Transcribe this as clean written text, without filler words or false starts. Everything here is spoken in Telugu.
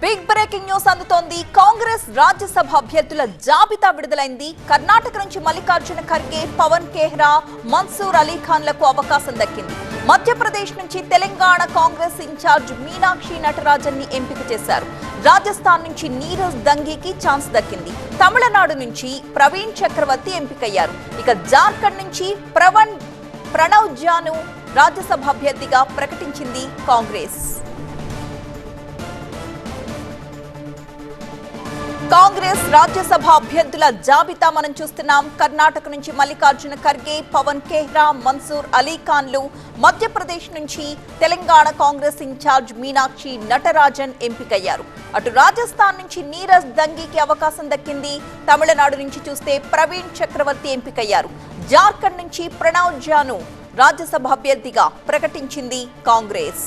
బిగ్ బ్రేకింగ్ న్యూస్ అందుతోంది. కాంగ్రెస్ రాజ్యసభ అభ్యర్థుల జాబితా విడుదలైంది. కర్ణాటక నుంచి మల్లికార్జున ఖర్గే, పవన్ ఖేహ్రా, మన్సూర్ అలీఖాన్లకు అవకాశం దక్కింది. మధ్యప్రదేశ్ నుంచి తెలంగాణ కాంగ్రెస్ ఇన్ఛార్జ్ మీనాక్షి నటరాజన్ ని ఎంపిక చేశారు. రాజస్థాన్ నుంచి నీరజ్ దంగీకి ఛాన్స్ దక్కింది. తమిళనాడు నుంచి ప్రవీణ్ చక్రవర్తి ఎంపికయ్యారు. ఇక జార్ఖండ్ నుంచి ప్రణవ్ ఝాను రాజ్యసభ అభ్యర్థిగా ప్రకటించింది కాంగ్రెస్. కాంగ్రెస్ రాజ్యసభ అభ్యర్థుల జాబితా మనం చూస్తున్నాం. కర్ణాటక నుంచి మల్లికార్జున ఖర్గే, పవన్ ఖేహ్రా, మన్సూర్ అలీఖాన్లు, మధ్యప్రదేశ్ నుంచి తెలంగాణ కాంగ్రెస్ ఇన్ఛార్జ్ మీనాక్షి నటరాజన్ ఎంపికయ్యారు. అటు రాజస్థాన్ నుంచి నీరజ్ దంగీకి అవకాశం దక్కింది. తమిళనాడు నుంచి చూస్తే ప్రవీణ్ చక్రవర్తి ఎంపికయ్యారు. జార్ఖండ్ నుంచి ప్రణవ్ ఝాను రాజ్యసభ అభ్యర్థిగా ప్రకటించింది కాంగ్రెస్.